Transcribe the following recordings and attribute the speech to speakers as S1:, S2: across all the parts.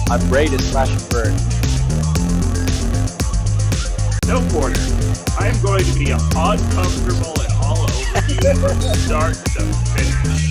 S1: I'm ready to slash and burn.
S2: No quarter. I am going to be uncomfortable and all over you from start to finish.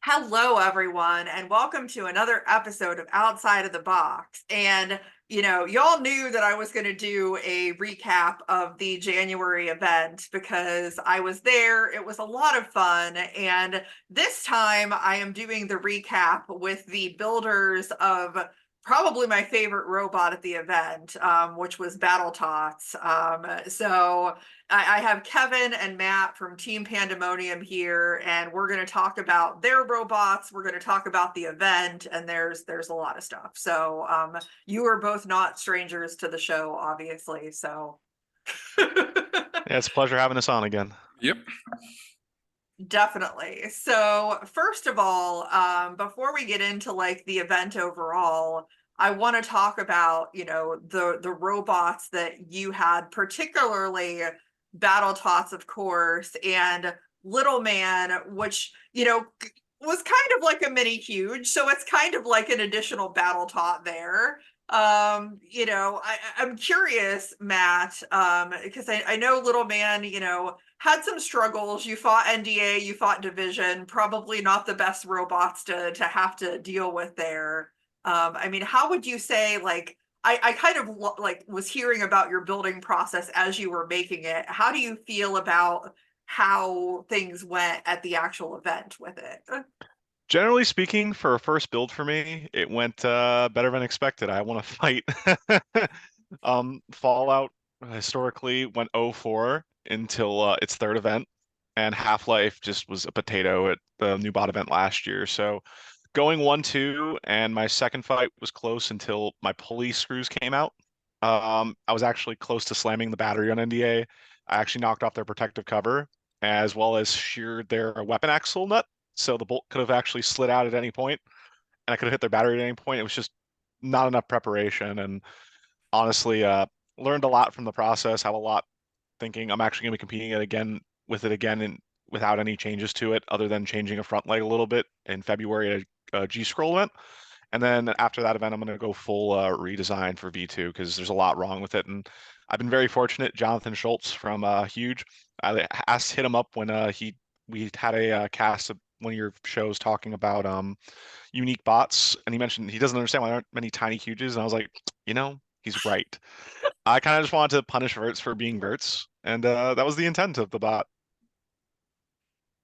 S3: Hello, everyone, and welcome to another episode of Outside of the Box. And, y'all knew that I was going to do a recap of the January event because I was there. It was a lot of fun. And this time I am doing the recap with the builders of probably my favorite robot at the event, which was BattleTots. So I have Kevin and Matt from Team Pandamonium here, and we're going to talk about their robots. We're going to talk about the event, and there's a lot of stuff. So you are both not strangers to the show, obviously. So
S4: Yeah, it's a pleasure having us on again.
S5: Yep.
S3: Definitely. So first of all, before we get into like the event overall, I want to talk about, the robots that you had, particularly BattleTots, of course, and Little Man, which, was kind of like a mini huge. So it's kind of like an additional BattleTot there. I'm curious, Matt, because I know Little Man, had some struggles. You fought NDA, you fought Division, probably not the best robots to have to deal with there. How would you say, like, I kind of was hearing about your building process as you were making it. How do you feel about how things went at the actual event with it?
S4: Generally speaking, for a first build for me, it went better than expected. I want to fight. Fallout historically went 0-4 until its third event, and Half-Life just was a potato at the new bot event last year. So going 1-2, and my second fight was close until my pulley screws came out. I was actually close to slamming the battery on NDA. I actually knocked off their protective cover, as well as sheared their weapon axle nut. So the bolt could have actually slid out at any point, and I could have hit their battery at any point. It was just not enough preparation, and honestly, learned a lot from the process. Have a lot thinking I'm actually going to be competing with it again, and without any changes to it, other than changing a front leg a little bit in February at a G-Scroll event. And then after that event, I'm going to go full redesign for V2 because there's a lot wrong with it. And I've been very fortunate. Jonathan Schultz from Huge, I hit him up when we had a cast of one of your shows talking about unique bots, and he mentioned he doesn't understand why there aren't many tiny huges, and I was like, he's right. I kind of just wanted to punish Verts for being Verts, and that was the intent of the bot.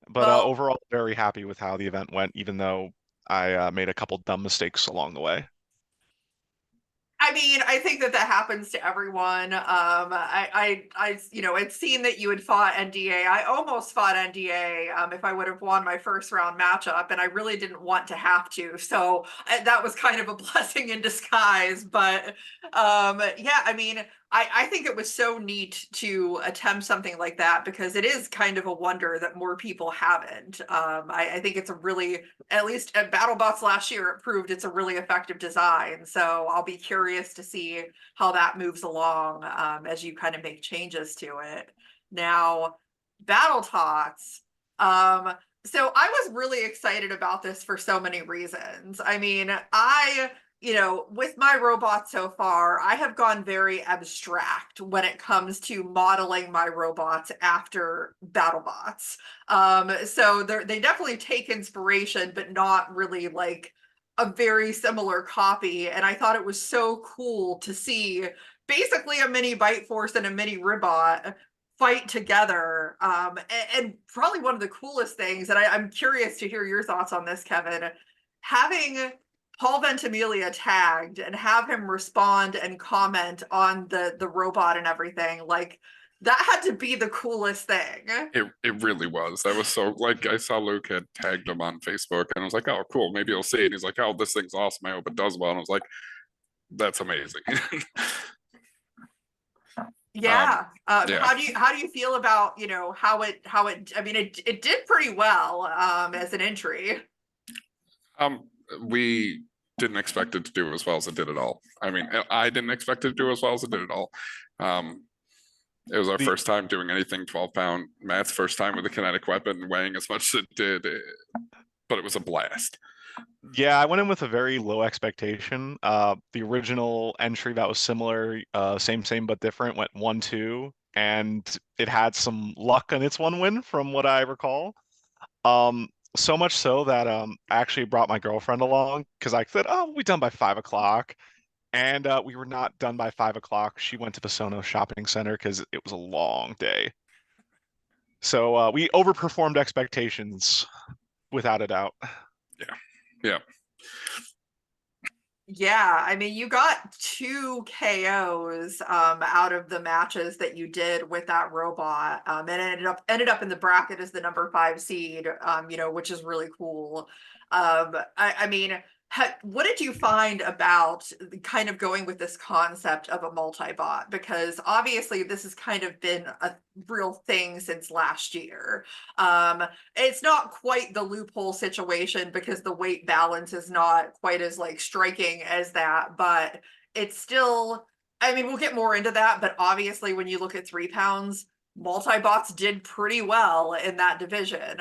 S4: But overall, very happy with how the event went, even though I made a couple dumb mistakes along the way.
S3: I think that happens to everyone. I'd seen that you had fought NDA. I almost fought NDA if I would have won my first round matchup, and I really didn't want to have to. So that was kind of a blessing in disguise. But I think it was so neat to attempt something like that because it is kind of a wonder that more people haven't. I think it's a really, at least at BattleBots last year, it proved it's a really effective design. So I'll be curious to see how that moves along as you kind of make changes to it. Now, BattleTots. So I was really excited about this for so many reasons. With my robots so far, I have gone very abstract when it comes to modeling my robots after BattleBots. So they definitely take inspiration, but not really like a very similar copy. And I thought it was so cool to see basically a mini Bite Force and a mini Ribot fight together. And probably one of the coolest things, and I'm curious to hear your thoughts on this, Kevin, having Paul Ventimiglia tagged and have him respond and comment on the robot and everything, like that had to be the coolest thing.
S5: It really was. That was so, like, I saw Luke had tagged him on Facebook, and I was like, oh, cool, maybe he'll see it. And he's like, oh, this thing's awesome. I hope it does well. And I was like, that's amazing.
S3: Yeah.
S5: Yeah.
S3: How do you feel about, how it did pretty well as an entry.
S5: We didn't expect it to do as well as it did at all. I mean, I didn't expect it to do as well as it did at all. It was our
S4: The-
S5: first time doing anything 12-pound. Matt's first time with a kinetic weapon, weighing as much as it did, but it was a blast.
S4: Yeah, I went in with a very low expectation. The original entry that was similar, same but different, went 1-2, and it had some luck in its one win from what I recall. So much so that I actually brought my girlfriend along because I said, "Oh, we'll be done by 5 o'clock," and we were not done by 5 o'clock. She went to the Sono Shopping Center because it was a long day. So we overperformed expectations without a doubt.
S5: Yeah.
S3: Yeah, I mean, you got 2 KOs out of the matches that you did with that robot, and ended up in the bracket as the number 5 seed, which is really cool. I mean, what did you find about kind of going with this concept of a multi-bot? Because obviously this has kind of been a real thing since last year. It's not quite the loophole situation because the weight balance is not quite as like striking as that, but it's still, I mean, we'll get more into that, but obviously when you look at 3 pounds, multi-bots did pretty well in that division.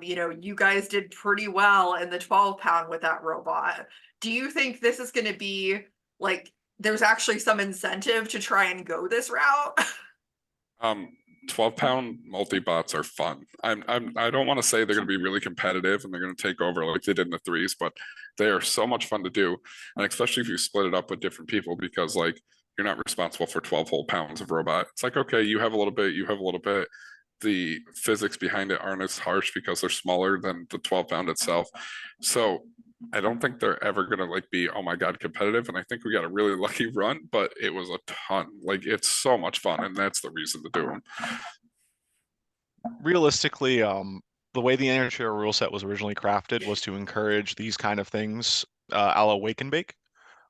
S3: You guys did pretty well in the 12-pound with that robot. Do you think this is going to be like there's actually some incentive to try and go this route?
S5: 12-pound multi-bots are fun. I don't want to say they're going to be really competitive and they're going to take over like they did in the threes, but they are so much fun to do, and especially if you split it up with different people, because like you're not responsible for 12 whole pounds of robot. It's like, okay, you have a little bit, you have a little bit. The physics behind it aren't as harsh because they're smaller than the 12-pound itself. So I don't think they're ever gonna like be, oh my god, competitive. And I think we got a really lucky run, but it was a ton. Like it's so much fun, and that's the reason to do them.
S4: Realistically, the way the NHRL rule set was originally crafted was to encourage these kind of things, a la wake and bake.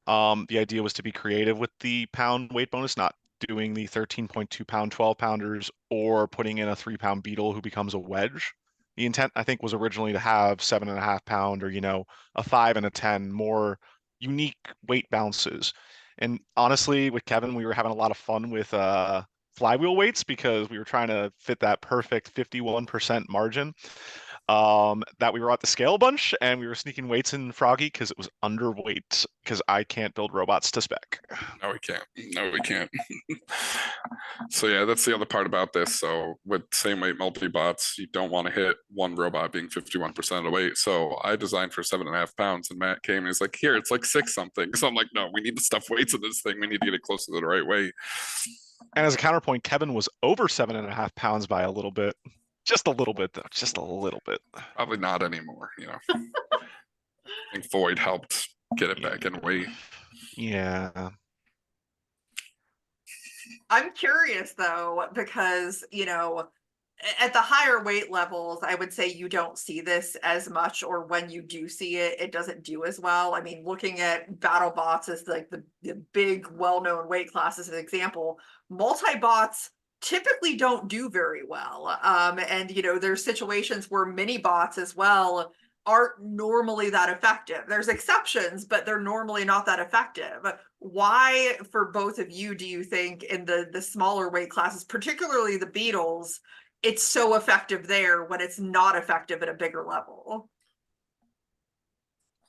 S4: The idea was to be creative with the pound weight bonus, not doing the 13.2 pound 12 pounders or putting in a 3 pound beetle who becomes a wedge. The intent, I think, was originally to have 7.5 pound or, a 5 and a 10 more unique weight bounces. And honestly, with Kevin, we were having a lot of fun with flywheel weights because we were trying to fit that perfect 51% margin. That we were at the scale a bunch and we were sneaking weights in Froggy because it was underweight because I can't build robots to spec.
S5: No, we can't. No, we can't. So yeah, that's the other part about this. So with same weight multi-bots, you don't want to hit one robot being 51% of the weight. So I designed for 7.5 pounds, and Matt came and he's like, here, it's like 6 something. So I'm like, no, we need to stuff weights in this thing. We need to get it closer to the right weight.
S4: And as a counterpoint, Kevin was over 7.5 pounds by a little bit. Just a little bit, though. Just a little bit.
S5: Probably not anymore, I think Void helped get it back in weight.
S4: Yeah.
S3: I'm curious though, because, at the higher weight levels, I would say you don't see this as much, or when you do see it, it doesn't do as well. I mean, looking at BattleBots as like the big, well-known weight class as an example, multi-bots typically don't do very well. And there's situations where mini bots as well aren't normally that effective. There's exceptions, but they're normally not that effective. Why, for both of you, do you think in the smaller weight classes, particularly the beetles, it's so effective there when it's not effective at a bigger level?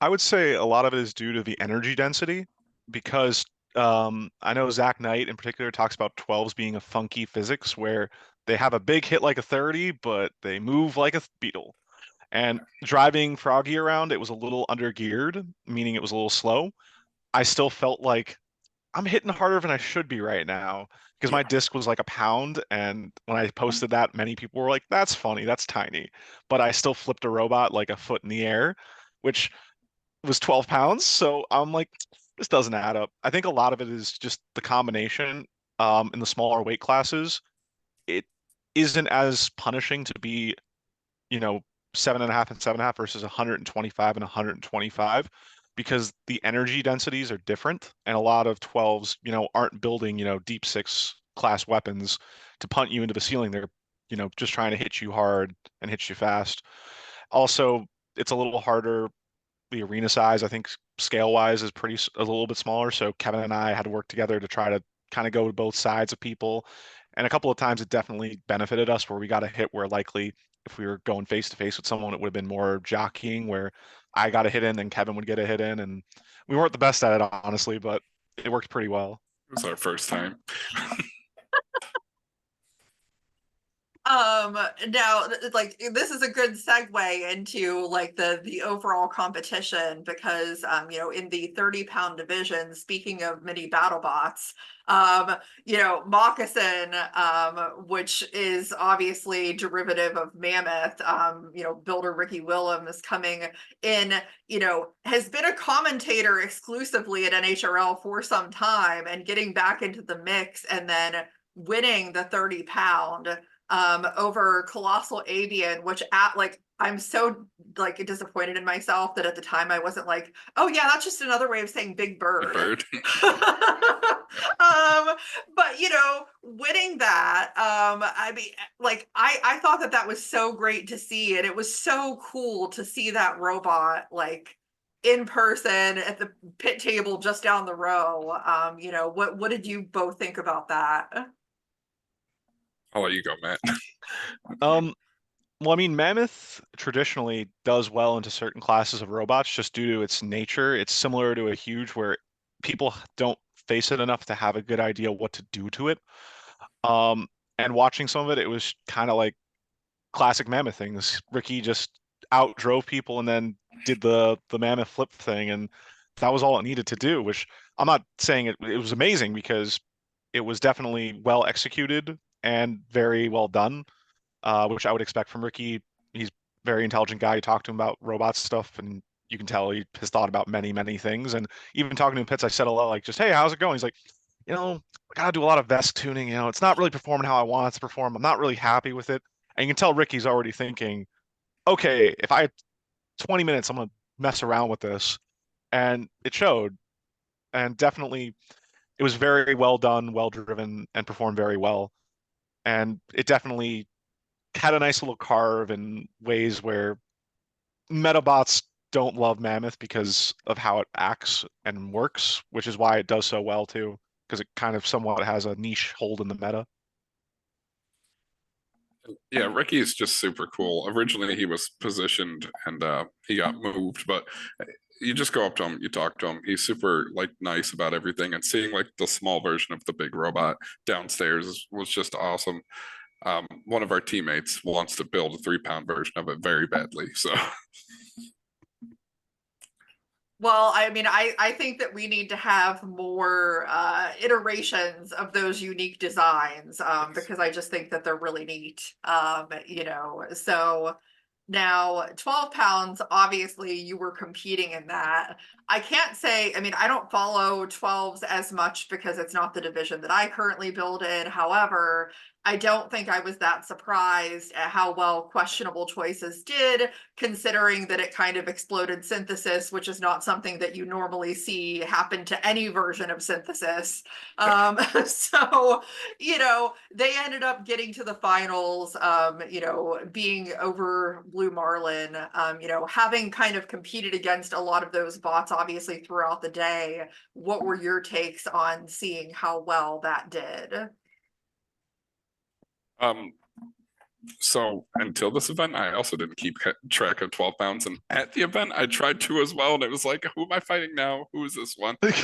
S4: I would say a lot of it is due to the energy density because I know Zach Knight in particular talks about 12s being a funky physics where they have a big hit like a 30, but they move like a beetle. And driving Froggy around, it was a little under geared, meaning it was a little slow. I still felt like I'm hitting harder than I should be right now because my disc was like a pound. And when I posted that, many people were like, that's funny, that's tiny. But I still flipped a robot like a foot in the air, which was 12 pounds. So I'm like, this doesn't add up. I think a lot of it is just the combination in the smaller weight classes. It isn't as punishing to be, 7.5 and 7.5 versus 125 and 125 because the energy densities are different. And a lot of 12s, aren't building, deep 6 class weapons to punt you into the ceiling. They're, just trying to hit you hard and hit you fast. Also, it's a little harder. The arena size, I think, scale wise, is a little bit smaller. So Kevin and I had to work together to try to kind of go to both sides of people And a couple of times it definitely benefited us where we got a hit where likely if we were going face to face with someone, it would have been more jockeying where I got a hit in, then Kevin would get a hit in. And we weren't the best at it, honestly, but it worked pretty well.
S5: It was our first time.
S3: Now like this is a good segue into like the overall competition because you know, in the 30-pound division, speaking of mini BattleBots, you know, Moccasin, which is obviously derivative of Mammoth, you know, builder Ricky Willem is coming in, you know, has been a commentator exclusively at NHRL for some time and getting back into the mix and then winning the 30-pound over Colossal Avian, which at like I'm so like disappointed in myself that at the time I wasn't like, oh yeah, that's just another way of saying big bird.
S5: Bird.
S3: But you know, winning that, I mean, like I thought that that was so great to see, and it was so cool to see that robot like in person at the pit table just down the row. You know, what did you both think about that?
S5: I'll let you go, Matt.
S4: Well, I mean, Mammoth traditionally does well into certain classes of robots just due to its nature. It's similar to a Huge where people don't face it enough to have a good idea what to do to it. And watching some of it, it was kind of like classic Mammoth things. Ricky just outdrove people and then did the Mammoth flip thing, and that was all it needed to do, which I'm not saying it was amazing because it was definitely well executed and very well done, which I would expect from Ricky. He's a very intelligent guy. You talk to him about robot stuff, and you can tell he has thought about many, many things. And even talking to him Pits, I said a lot like, just, hey, how's it going? He's like, you know, I gotta do a lot of vest tuning. You know, it's not really performing how I want it to perform. I'm not really happy with it. And you can tell Ricky's already thinking, okay, if I had 20 minutes, I'm gonna mess around with this. And it showed. And definitely, it was very well done, well driven, and performed very well. And it definitely had a nice little carve in ways where Metabots don't love Mammoth because of how it acts and works, which is why it does so well too, because it kind of somewhat has a niche hold in the meta.
S5: Yeah, Ricky is just super cool. Originally, he was positioned and he got moved, but you just go up to him, you talk to him. He's super like nice about everything, and seeing like the small version of the big robot downstairs was just awesome. One of our teammates wants to build a 3-pound version of it very badly, so.
S3: Well, I mean, I think that we need to have more iterations of those unique designs because I just think that they're really neat. You know, so now 12 pounds, obviously you were competing in that. I can't say, I mean, I don't follow 12s as much because it's not the division that I currently build in. However, I don't think I was that surprised at how well Questionable Choices did, considering that it kind of exploded Synthesis, which is not something that you normally see happen to any version of Synthesis. So, you know, they ended up getting to the finals, you know, being over Blue Marlin, you know, having kind of competed against a lot of those bots, obviously, throughout the day. What were your takes on seeing how well that did?
S5: So until this event, I also didn't keep track of 12 pounds. And at the event, I tried to as well. And it was like, who am I fighting now? Who is this one?
S4: You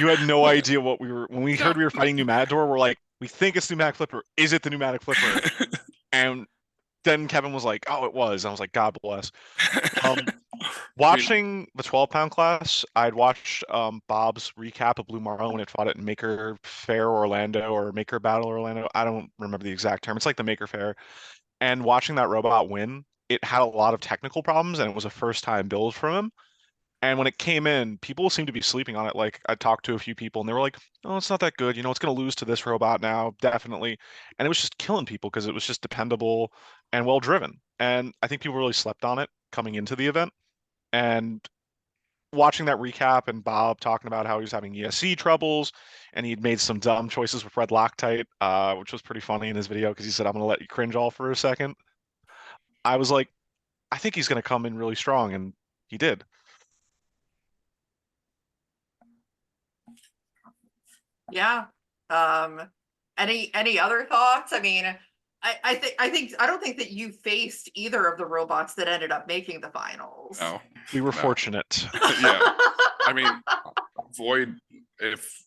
S4: had no idea what we were, when we heard we were fighting New Matador, we're like, we think it's Pneumatic Flipper. Is it the Pneumatic Flipper? And then Kevin was like, oh, it was. I was like, God bless. Watching the 12-pound class, I'd watched Bob's recap of Blue Marlin when it fought at Maker Fair Orlando or Maker Battle Orlando. I don't remember the exact term. It's like the Maker Fair. And watching that robot win, it had a lot of technical problems, and it was a first-time build from him. And when it came in, people seemed to be sleeping on it. Like I talked to a few people, and they were like, "Oh, it's not that good. You know, it's going to lose to this robot now, definitely." And it was just killing people because it was just dependable and well driven. And I think people really slept on it coming into the event. And watching that recap and Bob talking about how he was having ESC troubles and he'd made some dumb choices with Red Loctite, which was pretty funny in his video because he said, I'm going to let you cringe all for a second. I was like, I think he's going to come in really strong, and he did.
S3: Yeah. Any other thoughts? I mean, I don't think that you faced either of the robots that ended up making the finals.
S5: No,
S4: We were
S5: no.
S4: fortunate.
S5: Yeah. I mean, Void, if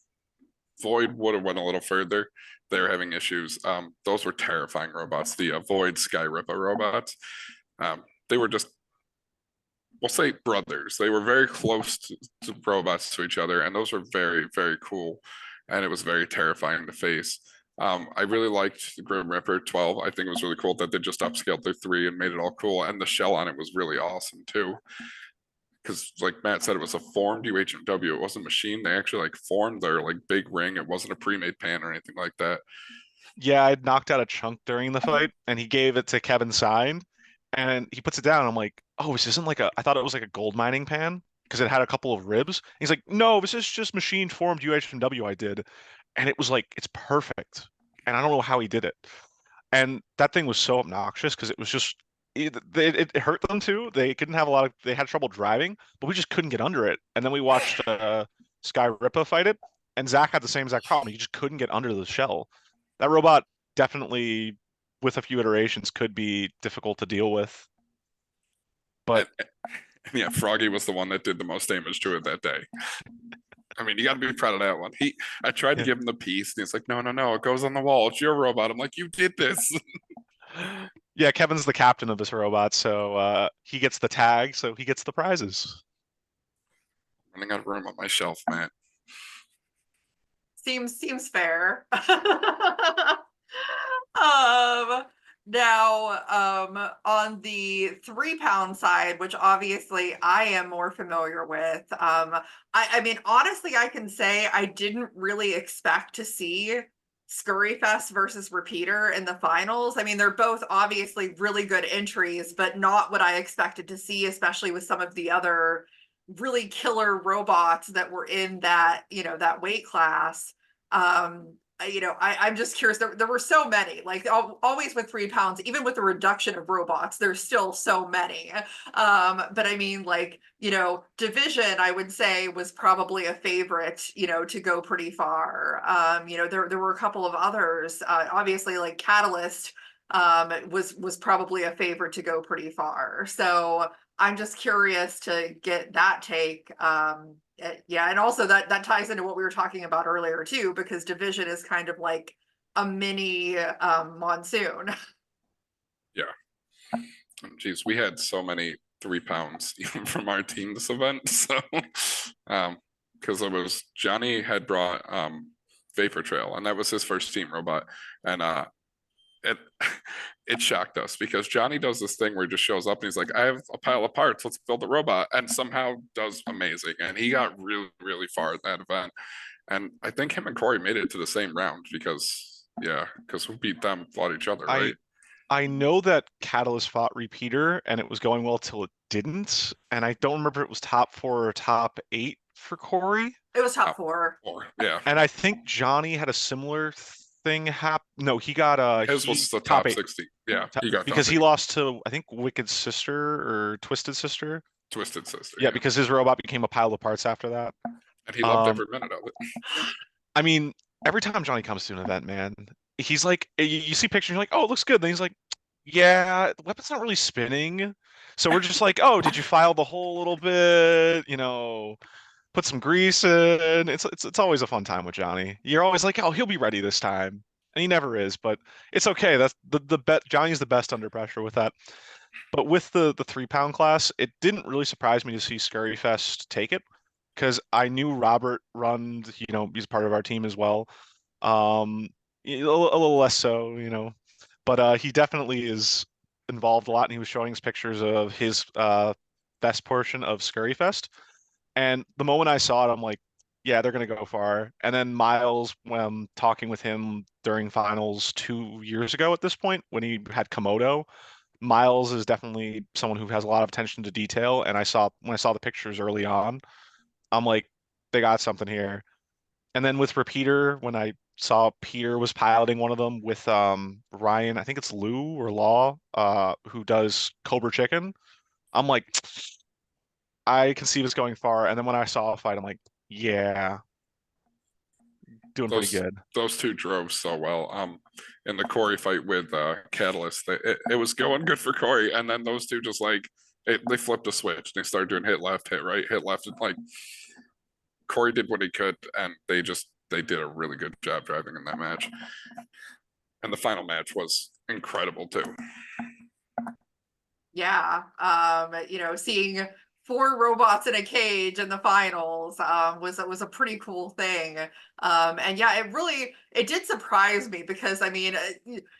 S5: Void would have went a little further, they're having issues. Those were terrifying robots. The Void Sky Ripper robots. They were just, we'll say brothers. They were very close to robots to each other, and those were very, very cool. And it was very terrifying to face. I really liked the Grim Reaper 12. I think it was really cool that they just upscaled their 3 and made it all cool. And the shell on it was really awesome too. Because like Matt said, it was a formed UHMW. It wasn't a machine. They actually like formed their like big ring. It wasn't a pre-made pan or anything like that.
S4: Yeah, I'd knocked out a chunk during the fight, and he gave it to Kevin signed, and he puts it down. I'm like, oh, this isn't like a. I thought it was like a gold mining pan because it had a couple of ribs. He's like, no, this is just machine formed UHMW I did, and it was like it's perfect, and I don't know how he did it. And that thing was so obnoxious because it was just it hurt them too. They couldn't have a lot of they had trouble driving, but we just couldn't get under it. And then we watched Sky Rippa fight it, and Zach had the same exact problem. He just couldn't get under the shell. That robot definitely, with a few iterations, could be difficult to deal with. But
S5: Yeah, Froggy was the one that did the most damage to it that day. I mean, you got to be proud of that one. I tried to
S4: Yeah.
S5: give him the piece, and he's like, no, no, no, it goes on the wall. It's your robot. I'm like, you did this.
S4: yeah, Kevin's the captain of this robot, so he gets the tag, so he gets the prizes.
S5: Running out of room on my shelf, Matt.
S3: Seems fair. Now, on the 3-pound side, which obviously I am more familiar with, I mean, honestly, I can say I didn't really expect to see Scurryfest versus Repeater in the finals. I mean, they're both obviously really good entries, but not what I expected to see, especially with some of the other really killer robots that were in that, that weight class. I'm just curious. There were so many, like always with 3 pounds, even with the reduction of robots, there's still so many. But I mean, like, Division, I would say was probably a favorite, to go pretty far. There were a couple of others, obviously like Catalyst, was probably a favorite to go pretty far. So I'm just curious to get that take. Yeah, and also that ties into what we were talking about earlier too, because Division is kind of like a mini monsoon.
S5: Yeah. Geez, we had so many 3 pounds even from our team this event. So, because it was Johnny had brought Vapor Trail, and that was his first team robot, and it shocked us because Johnny does this thing where he just shows up and he's like, I have a pile of parts, let's build a robot, and somehow does amazing. And he got really, really far at that event. And I think him and Corey made it to the same round because we beat them, fought each other, right?
S4: I know that Catalyst fought Repeater and it was going well till it didn't. And I don't remember if it was top 4 or top 8 for Corey.
S3: It was top 4.
S5: Yeah.
S4: And I think Johnny had a similar thing happen. No, he got
S5: his was the top 60. Yeah, he got
S4: because he lost to I think Wicked Sister or Twisted Sister.
S5: Twisted Sister.
S4: Yeah, because his robot became a pile of parts after that.
S5: And he loved every minute of it.
S4: I mean, every time Johnny comes to an event, man, he's like, you see pictures, you're like, oh, it looks good. Then he's like, yeah, the weapon's not really spinning. So we're just like, oh, did you file the hole a little bit? Put some grease in. It's always a fun time with Johnny. You're always like, oh, he'll be ready this time, and he never is. But it's okay. That's the bet. Johnny's the best under pressure with that. But with the 3 pound class, it didn't really surprise me to see Scurryfest take it because I knew Robert runs. He's part of our team as well. A little less so, but he definitely is involved a lot, and he was showing us pictures of his best portion of Scurryfest. And the moment I saw it, I'm like, yeah, they're going to go far. And then Miles, when talking with him during finals 2 years ago at this point, when he had Komodo, Miles is definitely someone who has a lot of attention to detail. And when I saw the pictures early on, I'm like, they got something here. And then with Repeater, when I saw Peter was piloting one of them with Ryan, I think it's Lou or Law, who does Cobra Chicken, I'm like, I can see this going far. And then when I saw a fight, I'm like, yeah, doing pretty good.
S5: Those two drove so well. In the Corey fight with Catalyst, it was going good for Corey, and then those two just like they flipped a switch. They started doing hit left, hit right, hit left, and like Corey did what he could, and they did a really good job driving in that match. And the final match was incredible too.
S3: Yeah, you know, seeing 4 robots in a cage in the finals was a pretty cool thing. And yeah, it did surprise me because I mean,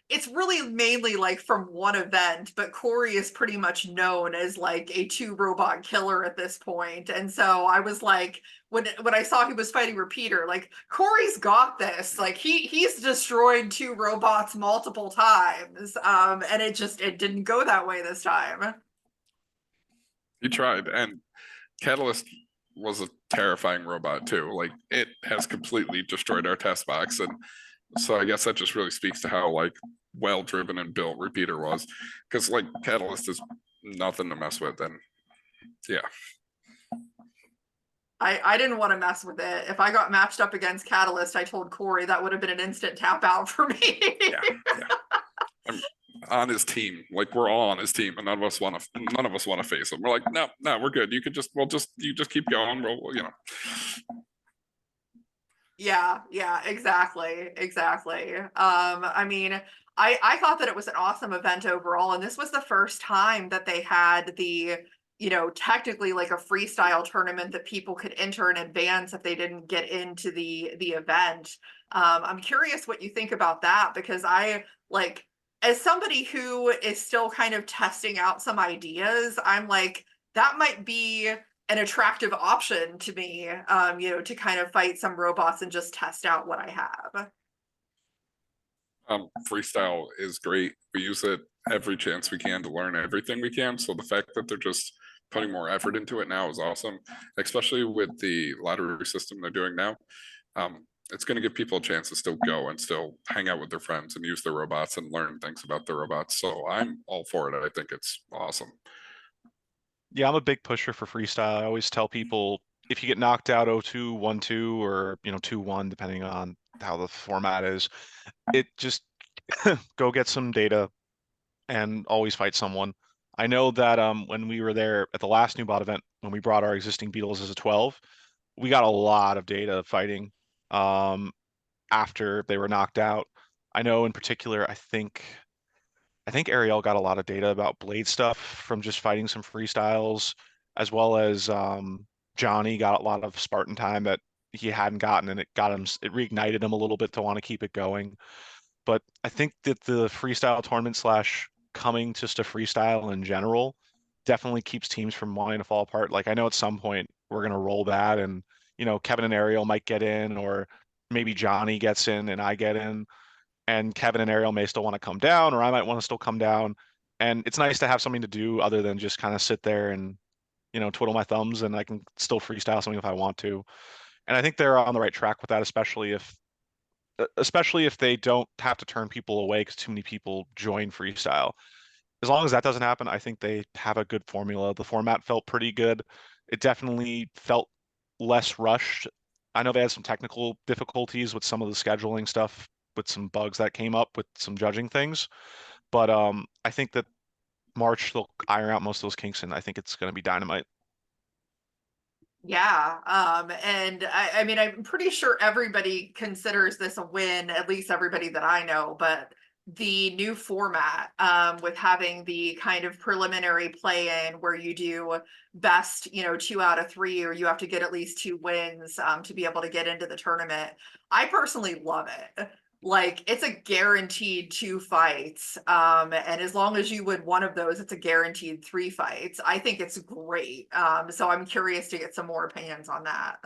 S3: it's really mainly like from one event, but Corey is pretty much known as like a 2 robot killer at this point. And so I was like, when I saw he was fighting Repeater, like Corey's got this. Like he's destroyed 2 robots multiple times. And it didn't go that way this time.
S5: He tried, and Catalyst was a terrifying robot too. Like it has completely destroyed our test box, and so I guess that just really speaks to how like well driven and built Repeater was, because like Catalyst is nothing to mess with, and yeah.
S3: I didn't want to mess with it. If I got matched up against Catalyst, I told Corey that would have been an instant tap out for me.
S5: Yeah. I'm on his team, like we're all on his team, and none of us want to face him. We're like, no, we're good. You could you just keep going. We'll, you know.
S3: Yeah, exactly. I mean, I thought that it was an awesome event overall, and this was the first time that they had the, you know, technically like a freestyle tournament that people could enter in advance if they didn't get into the event. I'm curious what you think about that, because I like, as somebody who is still kind of testing out some ideas, I'm like, that might be an attractive option to me, you know, to kind of fight some robots and just test out what I have.
S5: Freestyle is great. We use it every chance we can to learn everything we can. So the fact that they're just putting more effort into it now is awesome, especially with the lottery system they're doing now. It's going to give people a chance to still go and still hang out with their friends and use their robots and learn things about their robots. So I'm all for it. I think it's awesome.
S4: Yeah, I'm a big pusher for freestyle. I always tell people if you get knocked out 0-2, 1-2, or 2-1, depending on how the format is, it just go get some data and always fight someone. I know that when we were there at the last new bot event, when we brought our existing Beetles as a 12, we got a lot of data fighting after they were knocked out. I know in particular, I think Ariel got a lot of data about blade stuff from just fighting some freestyles, as well as Johnny got a lot of Spartan time that he hadn't gotten, and it reignited him a little bit to want to keep it going. But I think that the freestyle tournament / coming just to freestyle in general definitely keeps teams from wanting to fall apart. Like I know at some point we're gonna roll that, and Kevin and Ariel might get in, or maybe Johnny gets in and I get in, and Kevin and Ariel may still want to come down, or I might want to still come down. And it's nice to have something to do other than just kind of sit there and twiddle my thumbs, and I can still freestyle something if I want to. And I think they're on the right track with that, especially if they don't have to turn people away because too many people join freestyle. As long as that doesn't happen, I think they have a good formula. The format felt pretty good. It definitely felt less rushed. I know they had some technical difficulties with some of the scheduling stuff, with some bugs that came up with some judging things. But I think that March they'll iron out most of those kinks, and I think it's going to be dynamite.
S3: Yeah, and I mean, I'm pretty sure everybody considers this a win, at least everybody that I know, but the new format, with having the kind of preliminary play-in where you do best, 2 out of 3, or you have to get at least 2 wins to be able to get into the tournament. I personally love it. Like, it's a guaranteed 2 fights, and as long as you win one of those, it's a guaranteed 3 fights. I think it's great. So I'm curious to get some more opinions on that.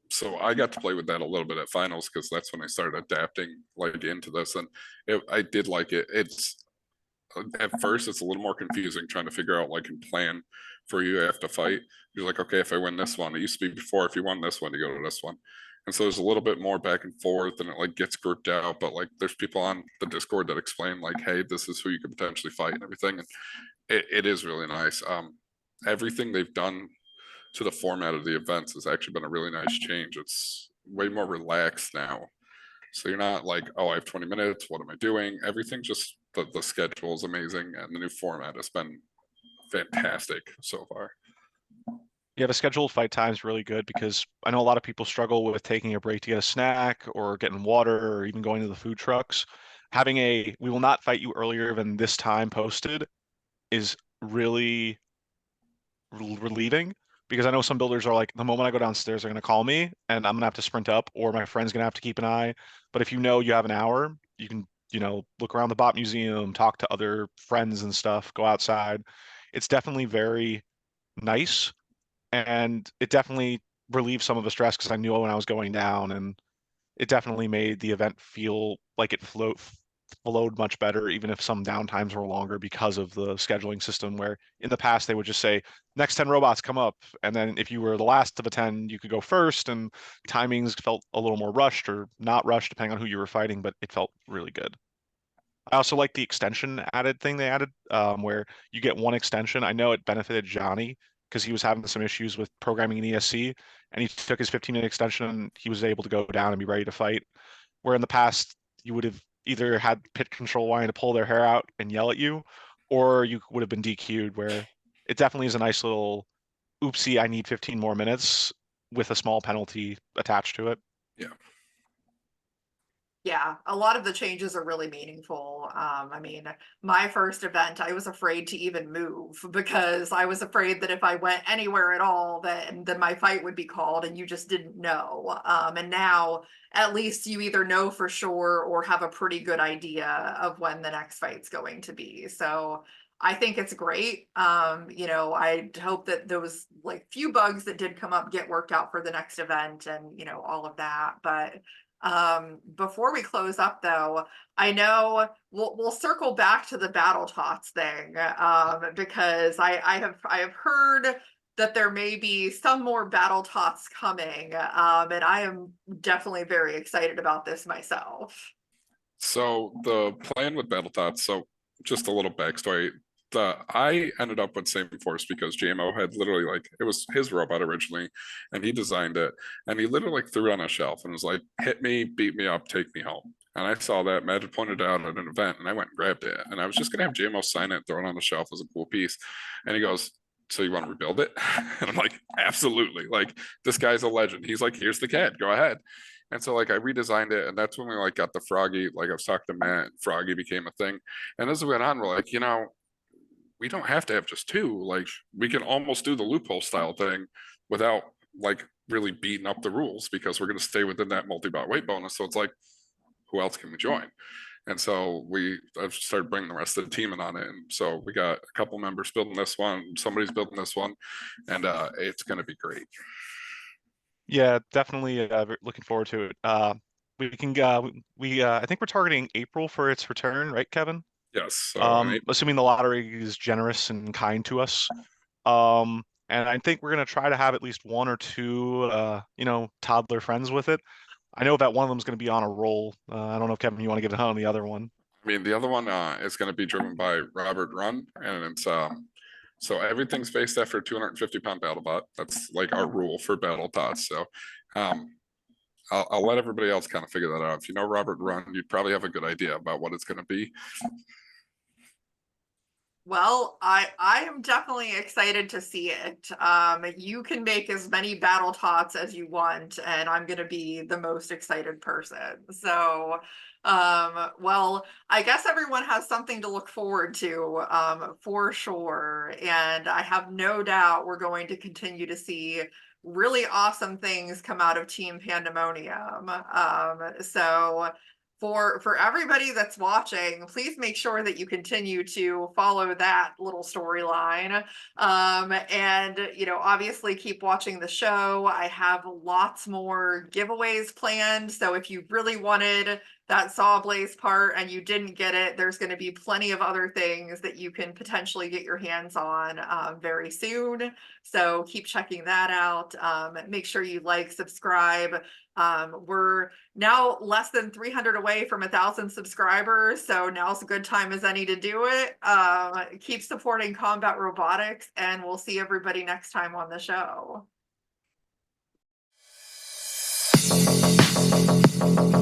S5: So I got to play with that a little bit at finals, because that's when I started adapting like into this, and I did like it. It's at first it's a little more confusing trying to figure out like and plan for you have to fight. You're like, okay, if I win this one, it used to be before if you won this one, you go to this one. And so there's a little bit more back and forth, and it like gets grouped out, but like there's people on the Discord that explain like, hey, this is who you could potentially fight and everything. And it is really nice. Everything they've done to the format of the events has actually been a really nice change. way more relaxed now. So you're not like, oh, I have 20 minutes. What am I doing? Everything just the schedule is amazing, and the new format has been fantastic so far.
S4: Yeah, the scheduled fight time is really good because I know a lot of people struggle with taking a break to get a snack or getting water or even going to the food trucks. Having a "we will not fight you earlier than this time" posted is really relieving, because I know some builders are like, the moment I go downstairs, they're going to call me and I'm going to have to sprint up, or my friend's going to have to keep an eye. But if you know you have an hour, you can, look around the bot museum, talk to other friends and stuff, go outside. It's definitely very nice, and it definitely relieves some of the stress because I knew when I was going down, and it definitely made the event feel like it flowed much better, even if some downtimes were longer because of the scheduling system, where in the past they would just say next 10 robots come up, and then if you were the last of the 10 you could go first, and timings felt a little more rushed or not rushed depending on who you were fighting, but it felt really good. I also like the extension added thing they added, where you get one extension. I know it benefited Johnny because he was having some issues with programming in ESC, and he took his 15-minute extension and he was able to go down and be ready to fight. Where in the past, you would have either had pit control wanting to pull their hair out and yell at you, or you would have been DQ'd, where it definitely is a nice little oopsie, I need 15 more minutes with a small penalty attached to it.
S5: Yeah.
S3: Yeah, a lot of the changes are really meaningful. I mean, my first event, I was afraid to even move because I was afraid that if I went anywhere at all, then my fight would be called and you just didn't know. And now at least you either know for sure or have a pretty good idea of when the next fight's going to be. So I think it's great. I hope that those like few bugs that did come up get worked out for the next event and, all of that. But before we close up though, I know we'll circle back to the BattleTots thing, because I have heard that there may be some more BattleTots coming, and I am definitely very excited about this myself.
S5: So the plan with BattleTots, so just a little backstory. I ended up with Same Force because JMO had literally it was his robot originally, and he designed it, and he literally threw it on a shelf and was like, hit me, beat me up, take me home. And I saw that Matt had pointed out at an event, and I went and grabbed it, and I was just gonna have JMO sign it, throw it on the shelf as a cool piece. And he goes, so you want to rebuild it? And I'm like, absolutely. This guy's a legend. He's like, here's the CAD, go ahead. And so I redesigned it, and that's when we got the Froggy. I was talking to Matt, and Froggy became a thing. And as we went on, we're like, we don't have to have just two. We can almost do the loophole style thing without really beating up the rules, because we're going to stay within that multi-bot weight bonus. So it's who else can we join? And so I've started bringing the rest of the team in on it. And so we got a couple members building this one, somebody's building this one, and it's going to be great.
S4: Yeah, definitely looking forward to it. I think we're targeting April for its return, right, Kevin?
S5: Yes.
S4: Assuming the lottery is generous and kind to us. And I think we're gonna try to have at least one or two, toddler friends with it. I know that one of them is gonna be on a roll. I don't know if Kevin, you want to get it on the other one.
S5: I mean, the other one is going to be driven by Robert Run, and it's so everything's based after a 250-pound BattleBot. That's our rule for BattleTots. So I'll let everybody else kind of figure that out. If you know Robert Run, you'd probably have a good idea about what it's going to be.
S3: Well, I am definitely excited to see it. You can make as many BattleTots as you want, and I'm going to be the most excited person. So, well, I guess everyone has something to look forward to, for sure. And I have no doubt we're going to continue to see really awesome things come out of Team Pandamonium. So for everybody that's watching, please make sure that you continue to follow that little storyline. And, obviously keep watching the show. I have lots more giveaways planned. So if you really wanted that Saw Blaze part and you didn't get it, there's going to be plenty of other things that you can potentially get your hands on very soon. So keep checking that out. Make sure you subscribe. We're now less than 300 away from 1,000 subscribers, so now's a good time as any to do it. Keep supporting combat robotics, and we'll see everybody next time on the show. Bye.